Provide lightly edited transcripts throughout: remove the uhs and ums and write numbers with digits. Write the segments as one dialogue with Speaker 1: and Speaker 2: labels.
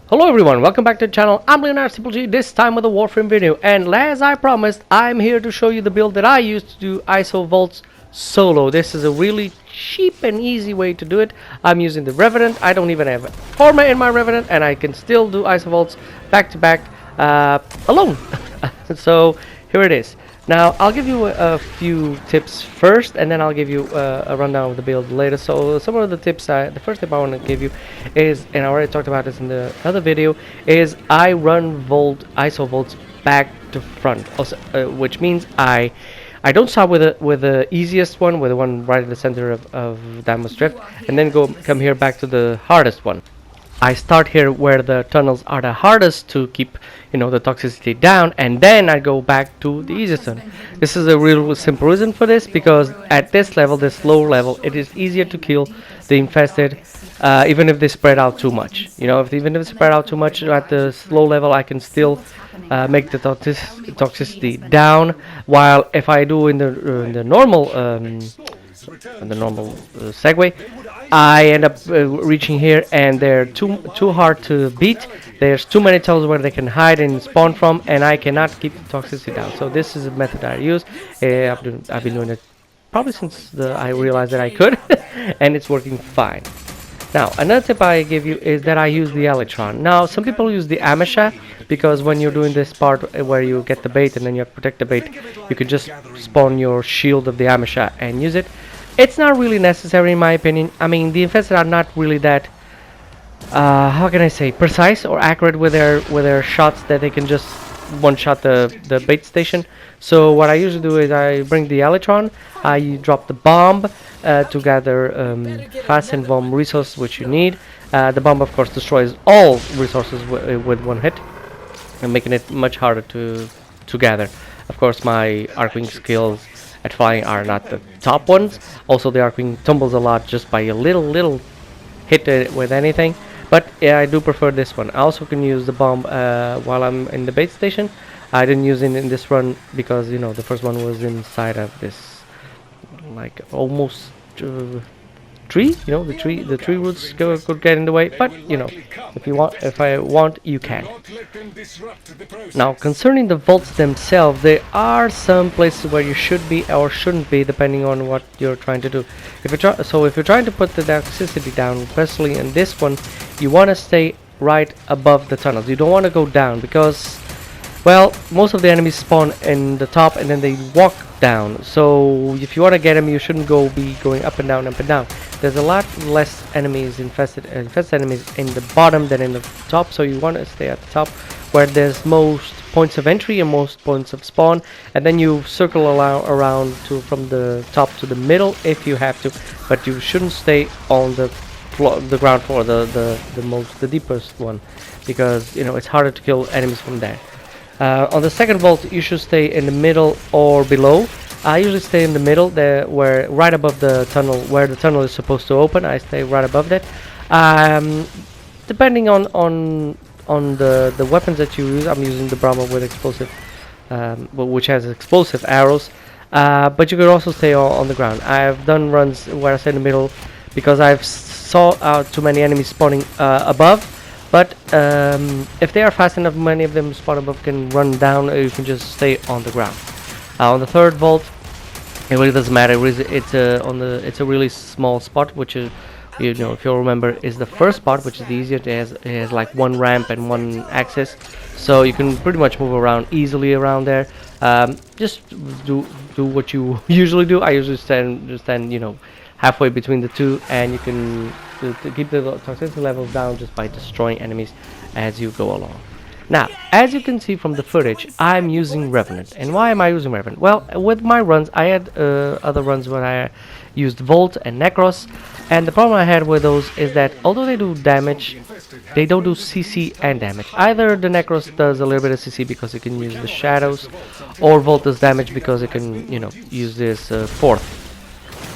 Speaker 1: Hello everyone, welcome back to the channel. I'm Leonard Simple G, this time with a Warframe video, and as I promised, I'm here to show you the build that I used to do ISO vaults solo. This is a really cheap and easy way to do it. I'm using the Revenant. I don't even have armor in my Revenant, and I can still do ISO vaults back to back alone. So here it is. Now I'll give you a few tips first, and then I'll give you a rundown of the build later. So some of the tips, the first tip I want to give you is, and I already talked about this in the other video, is I run ISO vaults back to front, also, which means I don't start with the easiest one, with the one right in the center of Diamond's Drift, and then come here back to the hardest one. I start here where the tunnels are the hardest to keep, the toxicity down, and then I go back to the easiest one. This is a real simple reason for this, because at this level, this low level, it is easier to kill the infested, even if they spread out too much. Even if they spread out too much at the slow level, I can still make the toxicity down. While if I do in the normal segue, I end up reaching here, and they're too hard to beat. There's too many tunnels where they can hide and spawn from, and I cannot keep the toxicity down. So this is a method I use. I've been doing it probably since I realized that I could, and it's working fine. Now, another tip I give you is that I use the Elytron. Now, some people use the Amisha, because when you're doing this part where you get the bait and then you have to protect the bait, you can just spawn your shield of the Amisha and use it. It's not really necessary in my opinion. I mean, the infested are not really that, how can I say, precise or accurate with their shots, that they can just one-shot the bait station. So what I usually do is I bring the Elytron, I drop the bomb to gather fast and bomb resources which you need. The bomb, of course, destroys all resources with one hit, and making it much harder to gather. Of course, my Arcwing skills at flying are not the top ones. Also, the Arcwing tumbles a lot just by a little hit with anything. But yeah, I do prefer this one. I also can use the bomb while I'm in the bait station. I didn't use it in this run because the first one was inside of this, like, almost tree. The tree roots could get in the way. But if I want, you can. Now, concerning the vaults themselves, there are some places where you should be or shouldn't be, depending on what you're trying to do. If you're trying to put the toxicity down, especially in this one, you want to stay right above the tunnels. You don't want to go down, because, well, most of the enemies spawn in the top and then they walk down. So if you want to get them, you shouldn't be going up and down, up and down. There's a lot less enemies, infested enemies in the bottom than in the top. So you want to stay at the top, where there's most points of entry and most points of spawn, and then you circle around from the top to the middle if you have to. But you shouldn't stay on the ground floor, the deepest one, because it's harder to kill enemies from there. On the second vault, you should stay in the middle or below. I usually stay in the middle, where right above the tunnel, where the tunnel is supposed to open. I stay right above that. Depending on the weapons that you use, I'm using the Brahma with explosive, which has explosive arrows. But you could also stay on the ground. I've done runs where I stay in the middle because I've saw too many enemies spawning above. But if they are fast enough, many of them spawn above can run down, or you can just stay on the ground. On the third vault, it really doesn't matter. It's a really small spot, which is, if you'll remember, is the first spot, which is the easiest. It has like one ramp and one access, so you can pretty much move around easily around there. Just do what you usually do. I usually stand halfway between the two, and you can to keep the toxicity levels down just by destroying enemies as you go along. Now, as you can see from the footage, I'm using Revenant. And why am I using Revenant? Well, with my runs, I had other runs where I used Volt and Necros, and the problem I had with those is that although they do damage, they don't do CC and damage. Either the Necros does a little bit of CC because it can use the shadows, or Volt does damage because it can, use this fourth.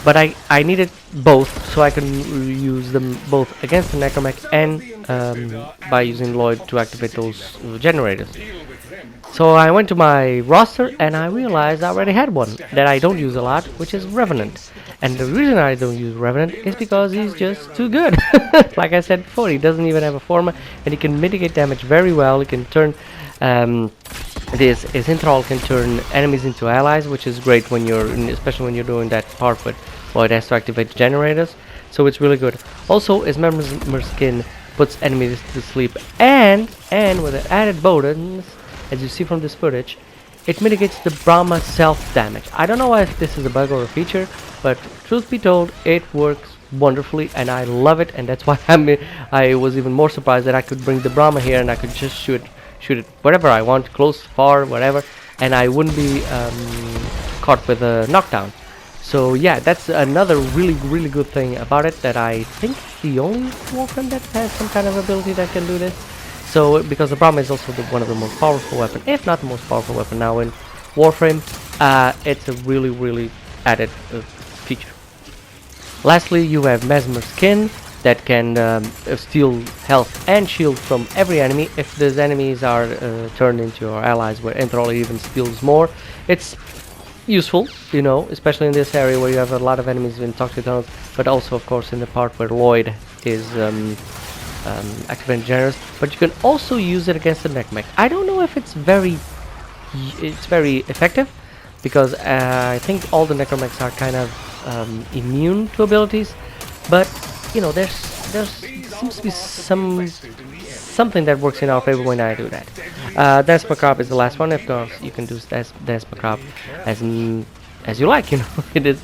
Speaker 1: But I needed both, so I can use them both against the Necromech and by using Lloyd to activate those generators. So I went to my roster and I realized I already had one that I don't use a lot, which is Revenant. And the reason I don't use Revenant is because he's just too good. Like I said before, he doesn't even have a forma and he can mitigate damage very well. He can turn his Enthrall can turn enemies into allies, which is great when especially when you're doing that part with it has to activate generators. So it's really good. Also, his Mesmer skin puts enemies to sleep, and with an added bonus, as you see from this footage, it mitigates the Brahma self damage. I don't know if this is a bug or a feature, but truth be told, it works wonderfully, and I love it. And that's why I was even more surprised that I could bring the Brahma here and I could just shoot it wherever I want, close, far, whatever, and I wouldn't be caught with a knockdown. So yeah, that's another really good thing about it, that I think the only Warframe that has some kind of ability that can do this. So because the Brahma is also one of the most powerful weapon, if not the most powerful weapon now in Warframe, it's a really added feature. Lastly, you have Mesmer Skin that can steal health and shield from every enemy. If those enemies are turned into your allies, where Enthrall even steals more, it's useful, you know, especially in this area where you have a lot of enemies in toxic tunnels, but also of course in the part where Lloyd is activating generators. But you can also use it against the Necromech. I don't know if it's very effective, because I think all the Necromechs are kind of immune to abilities, but you know, there seems to be something that works in our favor when I do that. Dance Macabre is the last one. Of course, you can do Dance Macabre as you like. You know, it is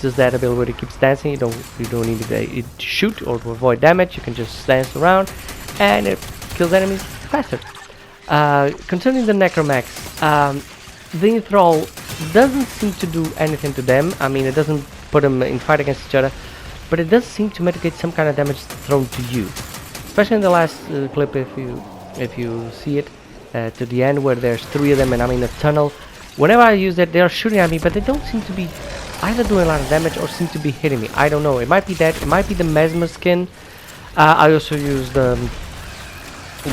Speaker 1: just that ability where it keeps dancing. You don't need to shoot or to avoid damage. You can just dance around, and it kills enemies faster. Concerning the Necromechs, the Enthrall doesn't seem to do anything to them. I mean, it doesn't put them in fight against each other, but it does seem to mitigate some kind of damage thrown to you. Especially in the last clip, if you see it to the end where there's 3 of them and I'm in a tunnel. Whenever I use it, they are shooting at me, but they don't seem to be either doing a lot of damage or seem to be hitting me. I don't know. It might be that. It might be the Mesmer skin. I also use the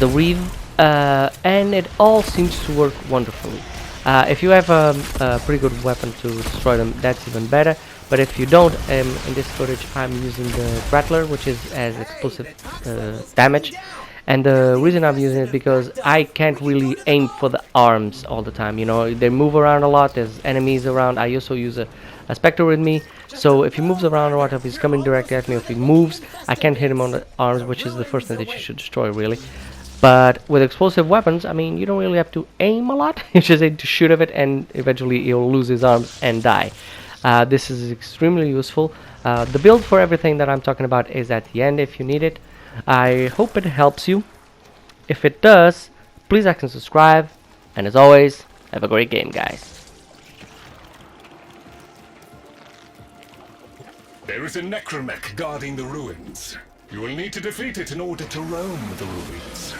Speaker 1: Reeve, and it all seems to work wonderfully. If you have a pretty good weapon to destroy them, that's even better. But if you don't, in this footage I'm using the Rattler, which has explosive damage. And the reason I'm using it because I can't really aim for the arms all the time. You know, they move around a lot. There's enemies around. I also use a Spectre with me. So if he moves around a lot, if he's coming directly at me, if he moves, I can't hit him on the arms, which is the first thing that you should destroy, really. But with explosive weapons, I mean, you don't really have to aim a lot. You just need to shoot at it, and eventually he'll lose his arms and die. This is extremely useful. The build for everything that I'm talking about is at the end if you need it. I hope it helps you. If it does, please like and subscribe. And as always, have a great game, guys.
Speaker 2: There is a Necromech guarding the ruins. You will need to defeat it in order to roam the ruins.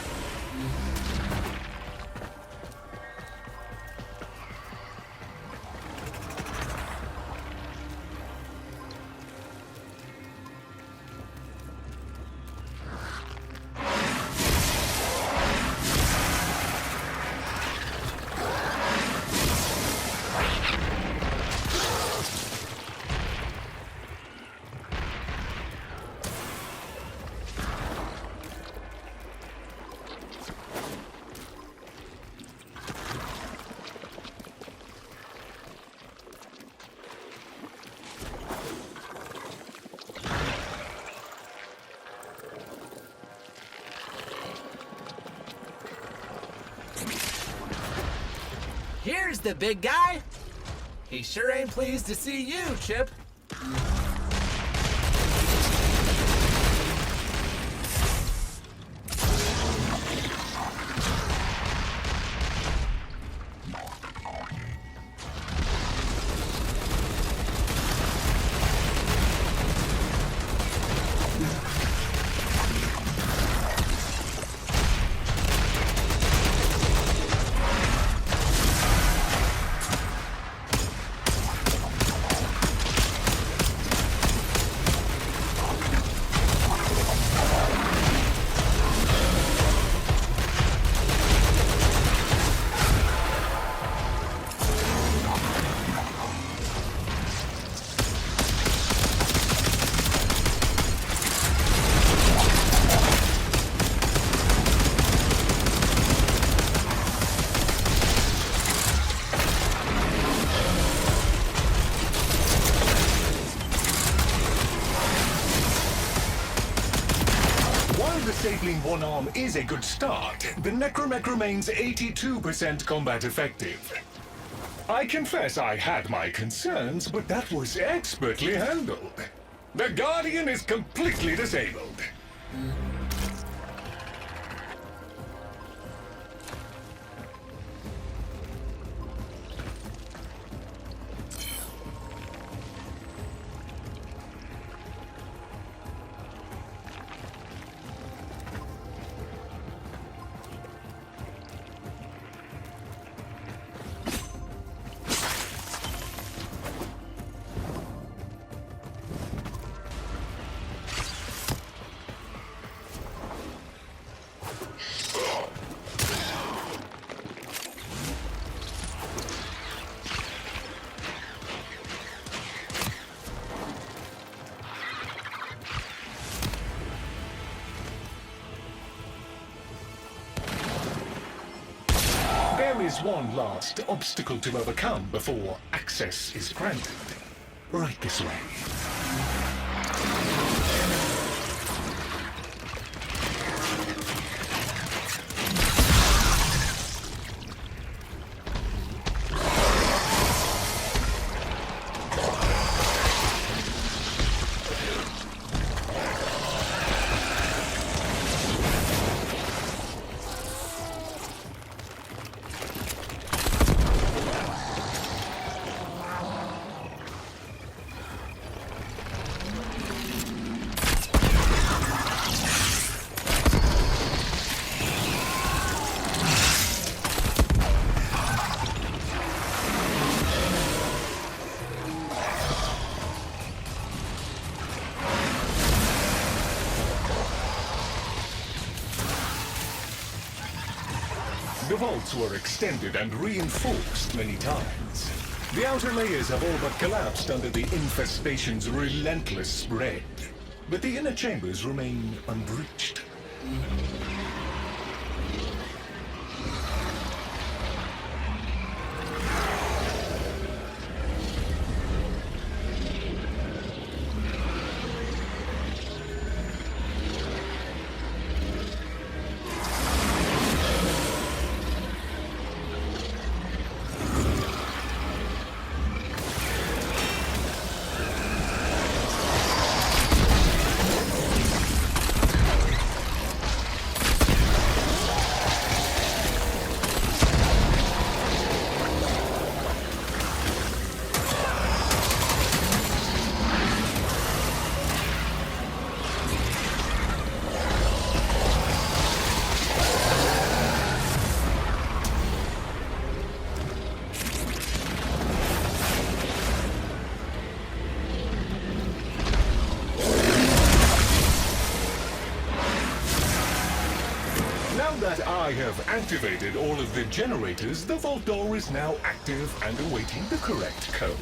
Speaker 3: Here's the big guy. He sure ain't pleased to see you, Chip.
Speaker 2: crippling one arm is a good start, the Necromech remains 82% combat effective. I confess I had my concerns, but that was expertly handled. The Guardian is completely disabled. There is one last obstacle to overcome before access is granted. Right this way. The vaults were extended and reinforced many times. The outer layers have all but collapsed under the infestation's relentless spread, but the inner chambers remain unbreached. Now that I have activated all of the generators, the vault door is now active and awaiting the correct code.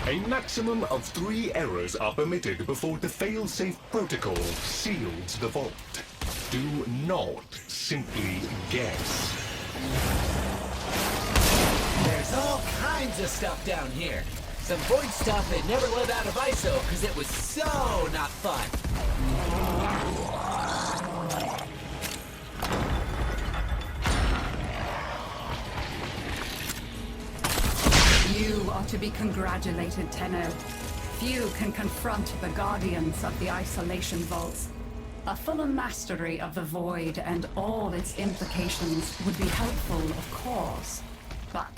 Speaker 2: A maximum of 3 errors are permitted before the fail-safe protocol seals the vault. Do not simply guess.
Speaker 3: There's all kinds of stuff down here. Some void stuff that never let out of ISO because it was so not fun.
Speaker 4: You are to be congratulated, Tenno. Few can confront the guardians of the isolation vaults. A fuller mastery of the void and all its implications would be helpful, of course. But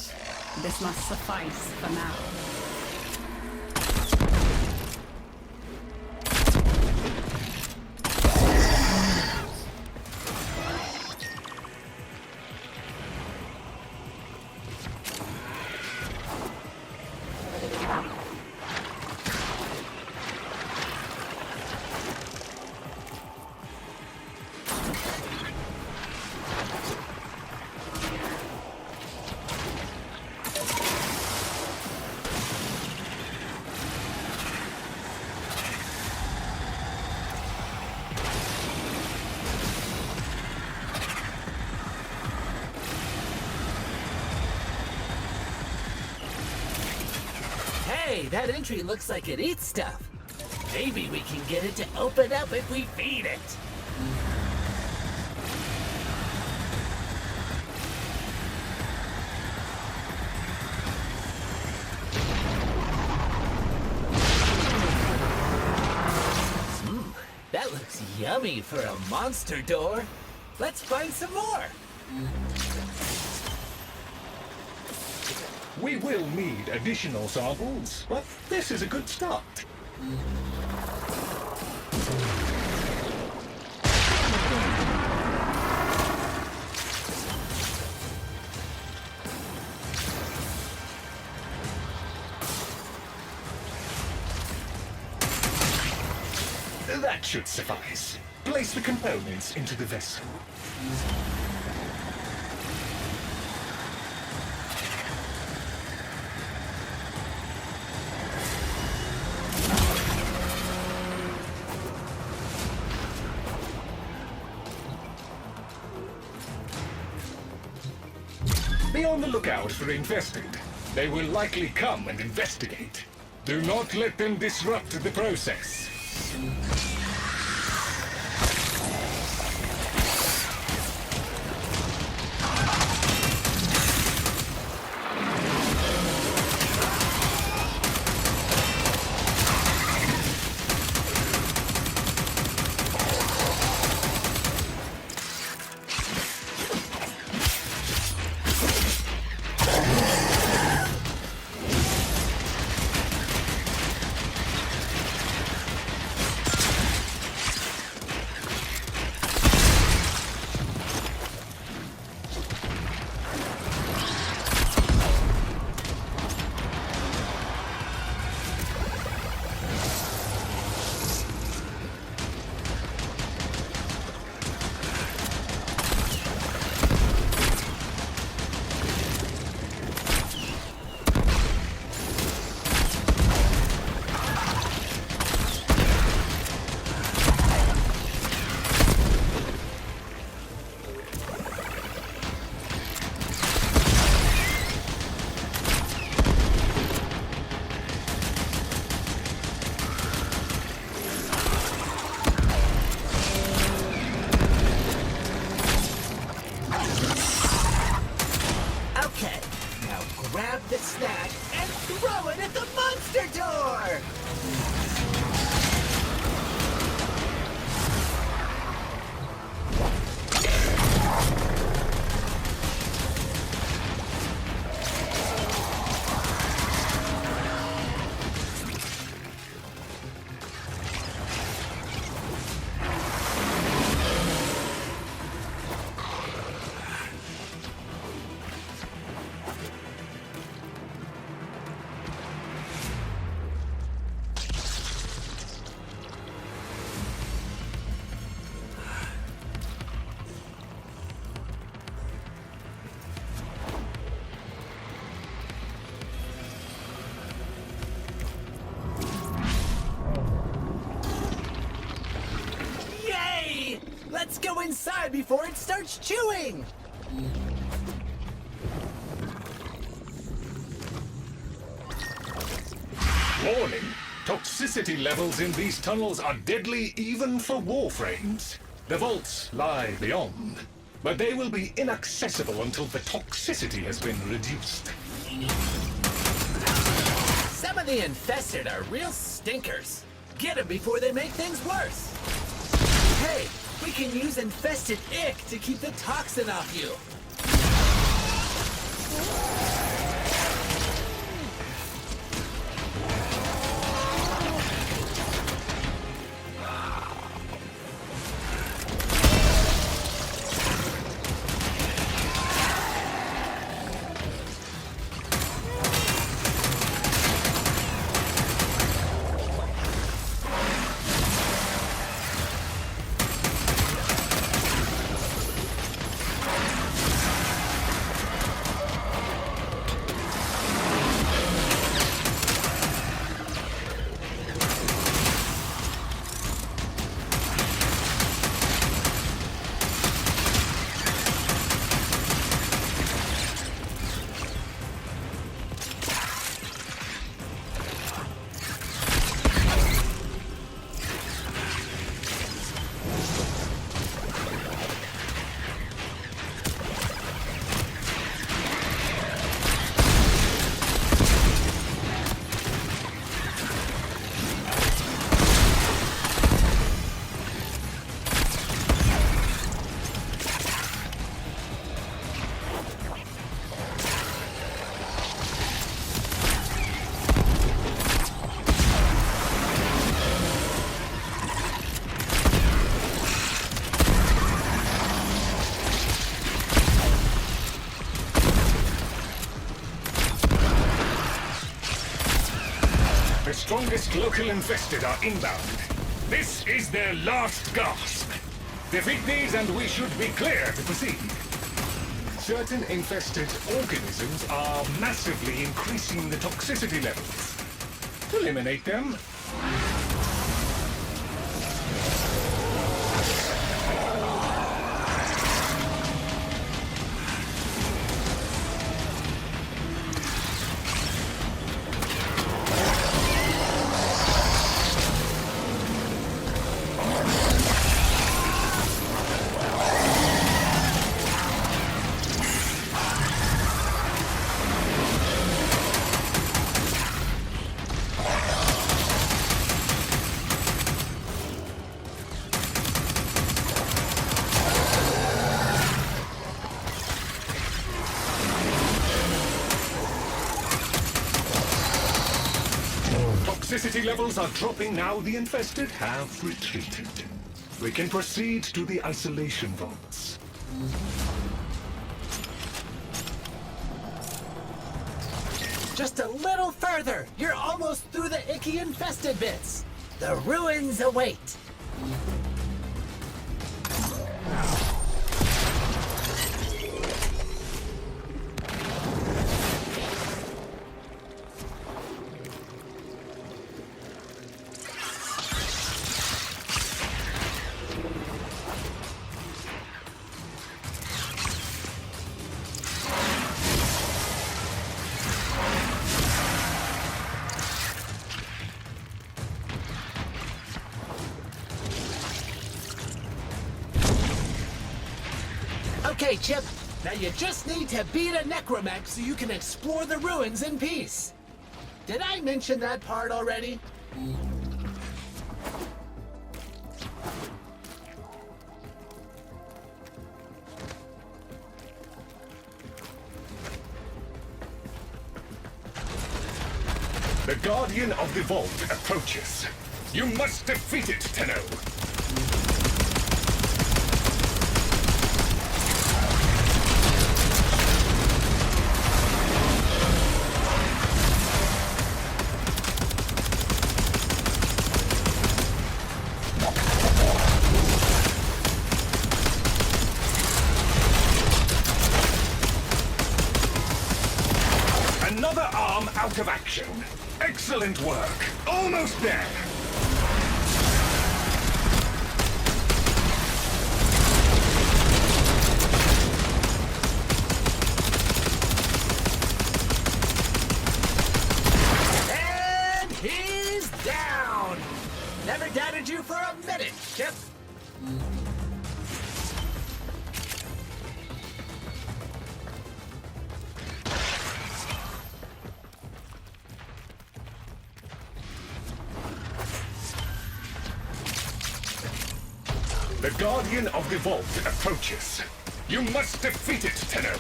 Speaker 4: this must suffice for now.
Speaker 3: Hey, that entry looks like it eats stuff. Maybe we can get it to open up if we feed it. That looks yummy for a monster door. Let's find some more.
Speaker 2: We will need additional samples, but this is a good start. That should suffice. Place the components into the vessel. Be on the lookout for infested. They will likely come and investigate. Do not let them disrupt the process.
Speaker 3: Grab the snack and throw it at the monster door! Let's go inside before it starts chewing!
Speaker 2: Warning! Toxicity levels in these tunnels are deadly even for Warframes. The vaults lie beyond, but they will be inaccessible until the toxicity has been reduced.
Speaker 3: Some of the infested are real stinkers. Get them before they make things worse. Hey, we can use infested ick to keep the toxin off you.
Speaker 2: The strongest local infested are inbound. This is their last gasp. Defeat these and we should be clear to proceed. Certain infested organisms are massively increasing the toxicity levels. Eliminate them. Toxicity levels are dropping now the infested have retreated. We can proceed to the isolation vaults.
Speaker 3: Just a little further. You're almost through the icky infested bits. The ruins await. Okay, Chip. Now you just need to beat a necromech so you can explore the ruins in peace. Did I mention that part already?
Speaker 2: The Guardian of the Vault approaches. You must defeat it, Tenno. Another arm out of action. Excellent work. Almost there.
Speaker 3: And he's down. Never doubted you for a minute, Chip.
Speaker 2: The Guardian of the Vault approaches. You must defeat it, Tenno.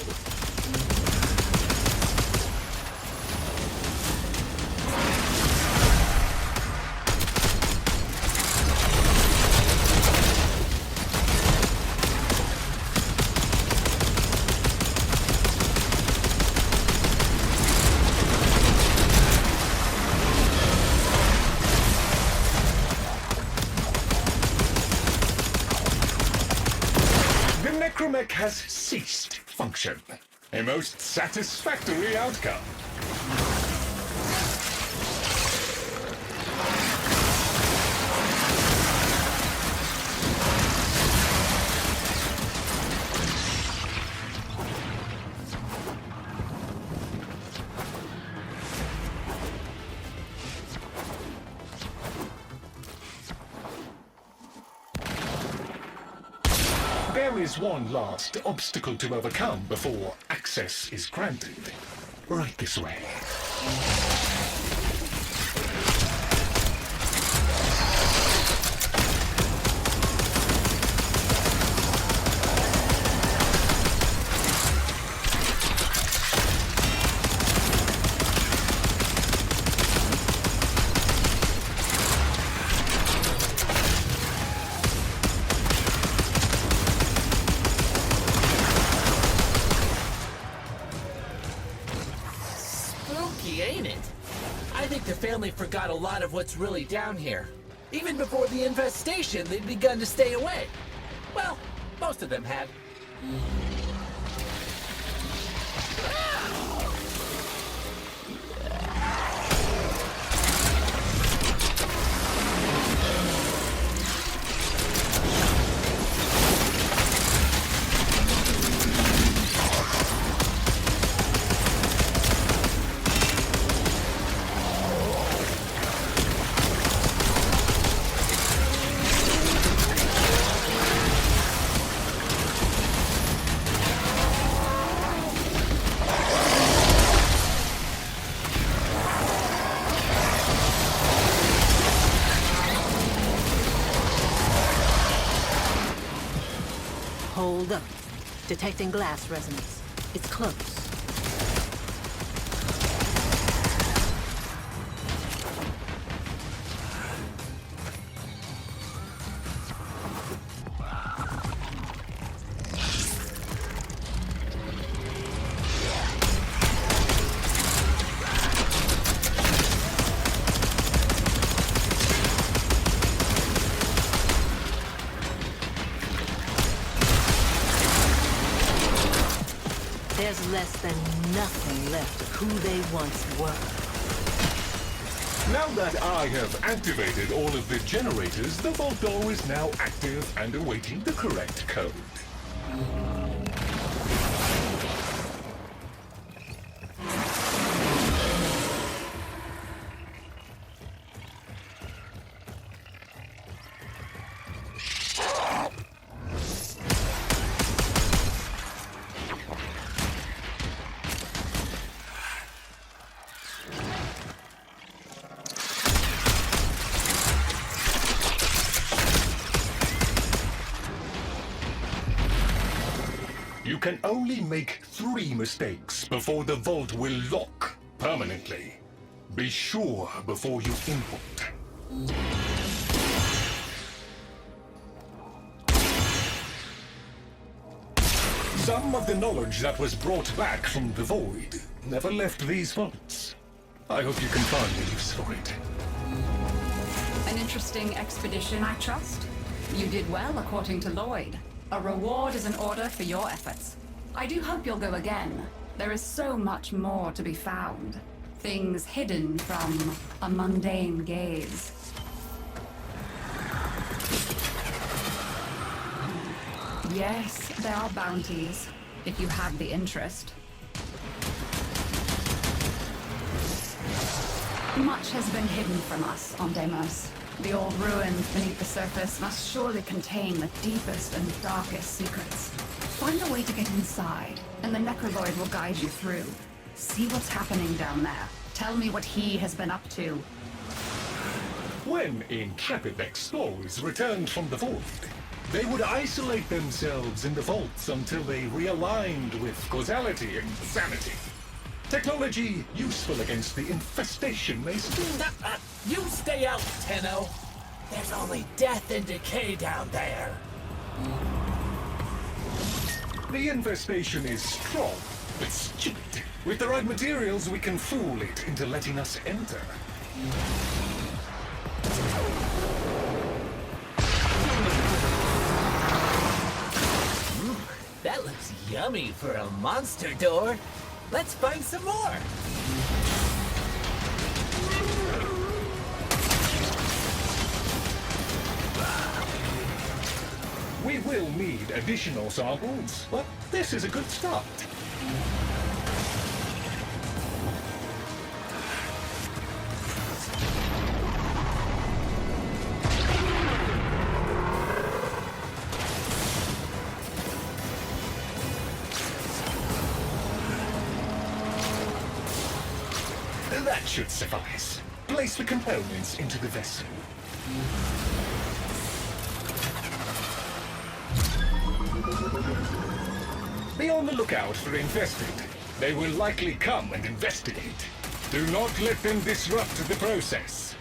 Speaker 2: The Necromech has ceased function. A most satisfactory outcome. There is one last obstacle to overcome before access is granted. Right this way.
Speaker 3: Spooky, ain't it? I think the family forgot a lot of what's really down here. Even before the infestation, they'd begun to stay away. Well, most of them had.
Speaker 5: Hold up. Detecting glass resonance. It's close. There's less than nothing left of who they once were.
Speaker 2: Now that I have activated all of the generators, the vault door is now active and awaiting the correct code. You can only make 3 mistakes before the vault will lock permanently. Be sure before you input. Some of the knowledge that was brought back from the void never left these vaults. I hope you can find a use for it.
Speaker 4: An interesting expedition, I trust. You did well, according to Lloyd. A reward is in order for your efforts. I do hope you'll go again. There is so much more to be found. Things hidden from a mundane gaze. Yes, there are bounties, if you have the interest. Much has been hidden from us on Deimos. The old ruins beneath the surface must surely contain the deepest and darkest secrets. Find a way to get inside, and the Necroloid will guide you through. See what's happening down there. Tell me what he has been up to.
Speaker 2: When intrepid explorers returned from the void, They would isolate themselves in the vaults until they realigned with causality and sanity. Technology useful against the infestation they still...
Speaker 3: You stay out, Tenno. There's only death and decay down there.
Speaker 2: The infestation is strong, but stupid. With the right materials, we can fool it into letting us enter.
Speaker 3: That looks yummy for a monster door. Let's find some more.
Speaker 2: We will need additional samples, but this is a good start. That should suffice. Place the components into the vessel. Be on the lookout for infested. They will likely come and investigate. Do not let them disrupt the process.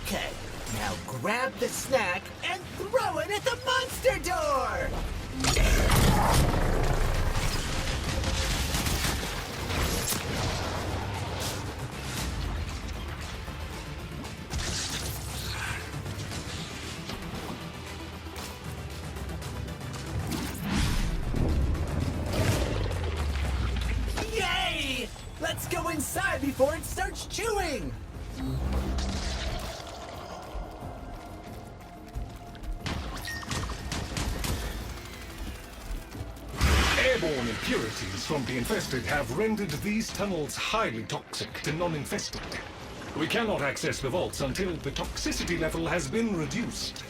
Speaker 3: Okay, now grab the snack and throw it at the monster door! Yay! Let's go inside before it starts chewing!
Speaker 2: Airborne impurities from the infested have rendered these tunnels highly toxic to non-infested. We cannot access the vaults until the toxicity level has been reduced.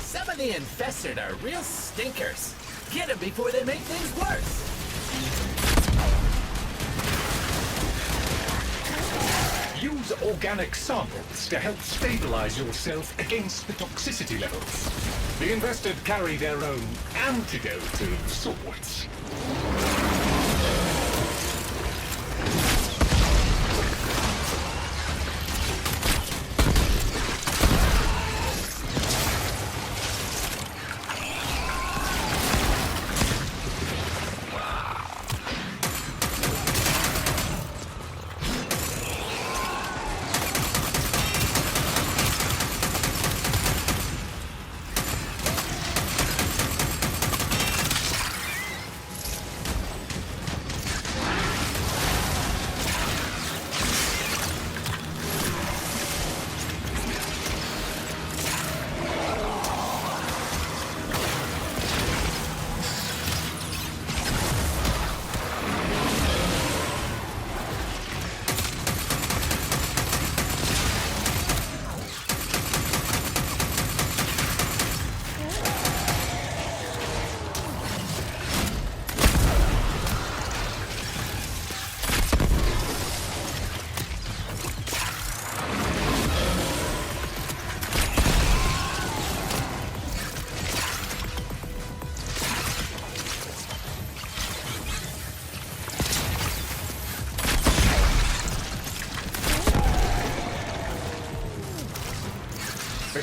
Speaker 3: Some of the infested are real stinkers. Get them before they make things worse.
Speaker 2: Use organic samples to help stabilize yourself against the toxicity levels. The infested carry their own antidote of sorts.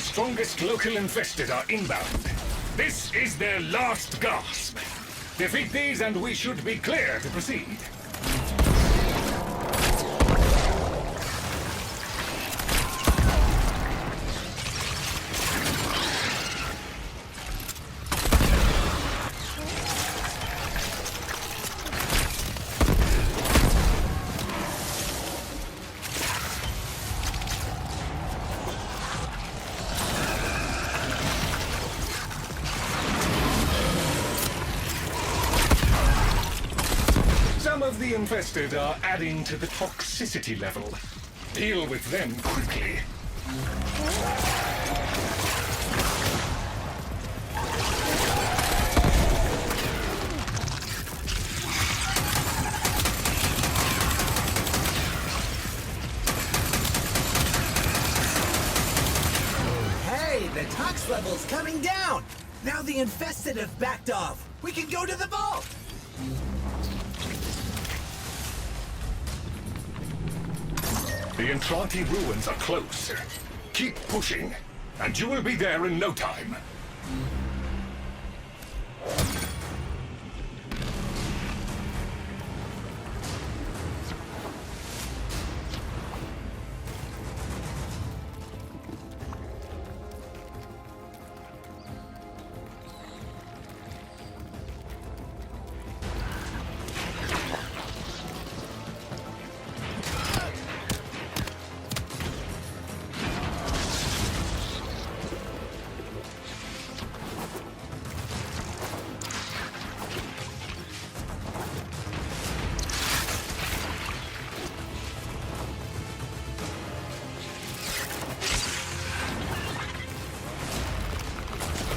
Speaker 2: strongest local infested are inbound. This is their last gasp. Defeat these and we should be clear to proceed. Some of the infested are adding to the toxicity level. Deal with them quickly.
Speaker 3: Hey, the tox level's coming down! Now the infested have backed off. We can go to the vault!
Speaker 2: The Entranti ruins are close. Keep pushing, and you will be there in no time.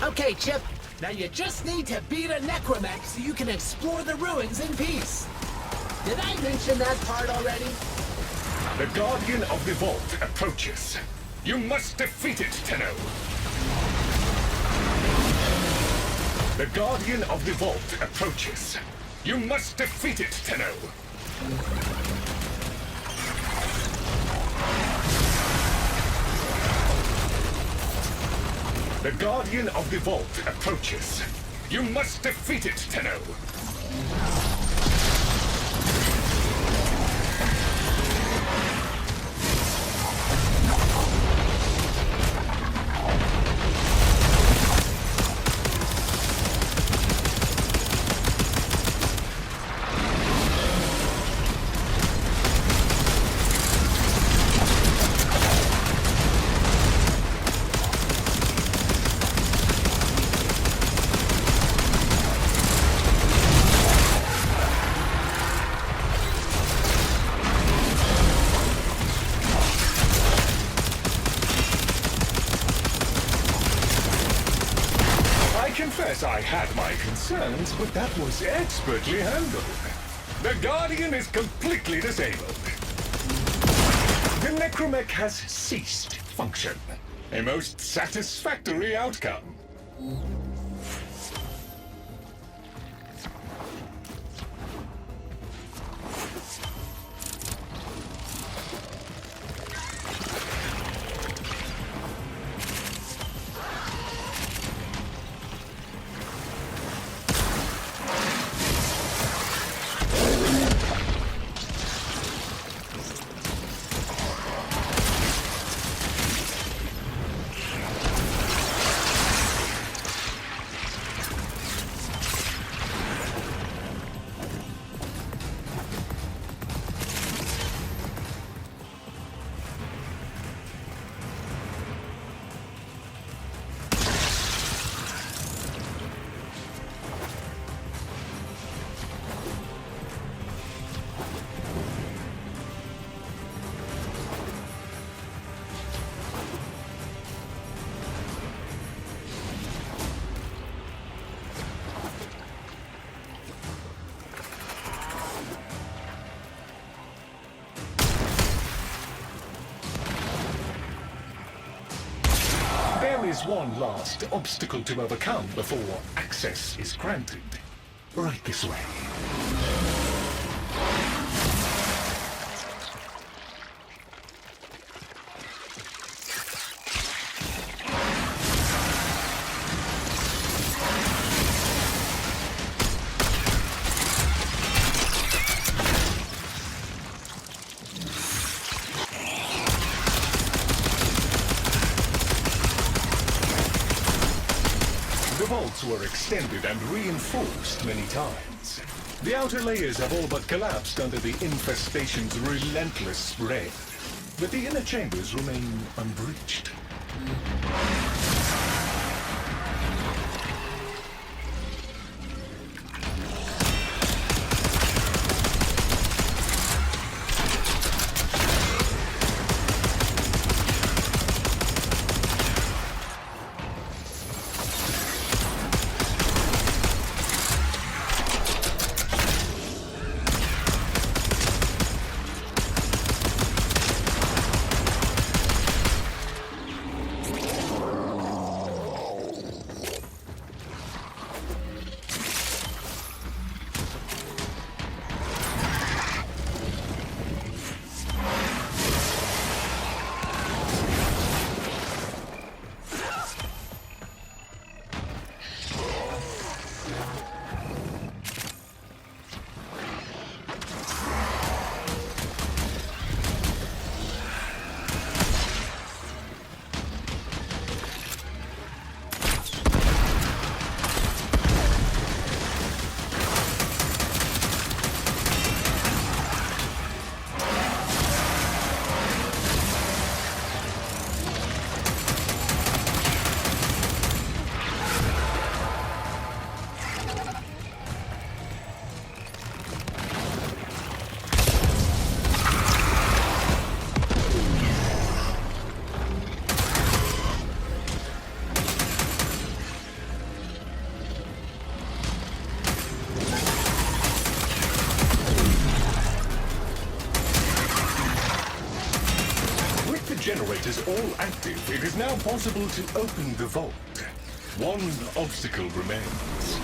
Speaker 3: Okay, Chip. Now you just need to beat a necromech so you can explore the ruins in peace. Did I mention that part already?
Speaker 2: The Guardian of the Vault approaches. You must defeat it, Tenno. The Guardian of the Vault approaches. You must defeat it, Tenno. The Guardian of the Vault approaches. You must defeat it, Tenno. I confess I had my concerns, but that was expertly handled. The Guardian is completely disabled. The Necromech has ceased function. A most satisfactory outcome. There is one last obstacle to overcome before access is granted. Right this way. were extended and reinforced many times. The outer layers have all but collapsed under the infestation's relentless spread, but the inner chambers remain unbreached. Generators all active, it is now possible to open the vault. One obstacle remains.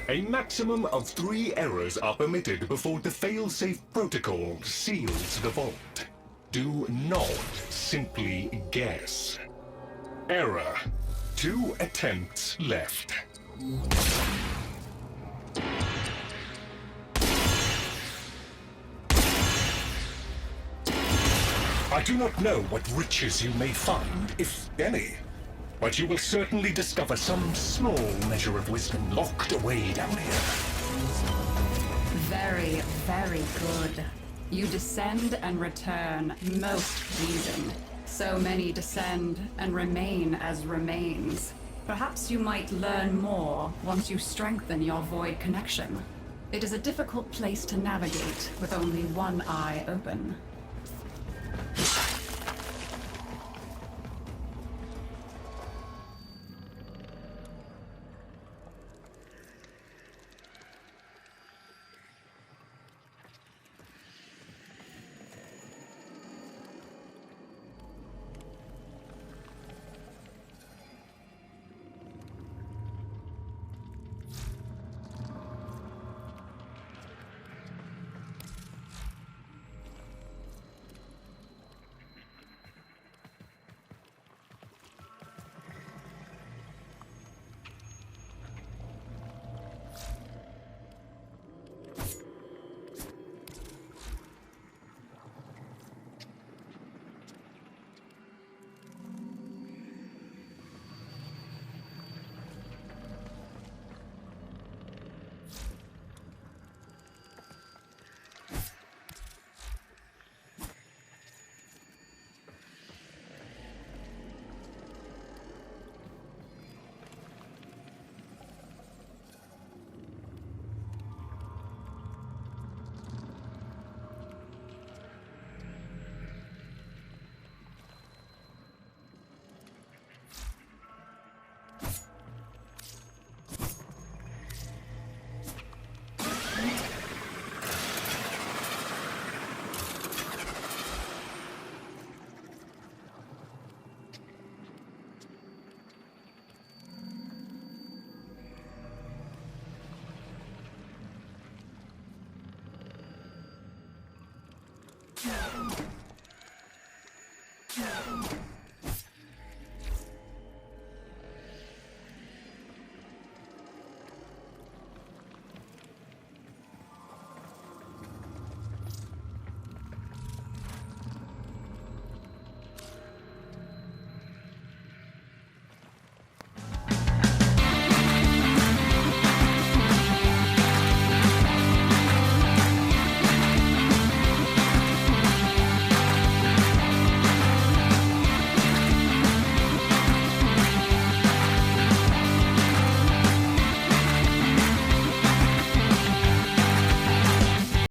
Speaker 2: A maximum of 3 errors are permitted before the fail-safe protocol seals the vault. Do not simply guess. Error. 2 attempts left. I do not know what riches you may find, if any. But you will certainly discover some small measure of wisdom locked away down here.
Speaker 4: Very, very good. You descend and return, most pleasing. So many descend and remain as remains. Perhaps you might learn more once you strengthen your void connection. It is a difficult place to navigate with only one eye open.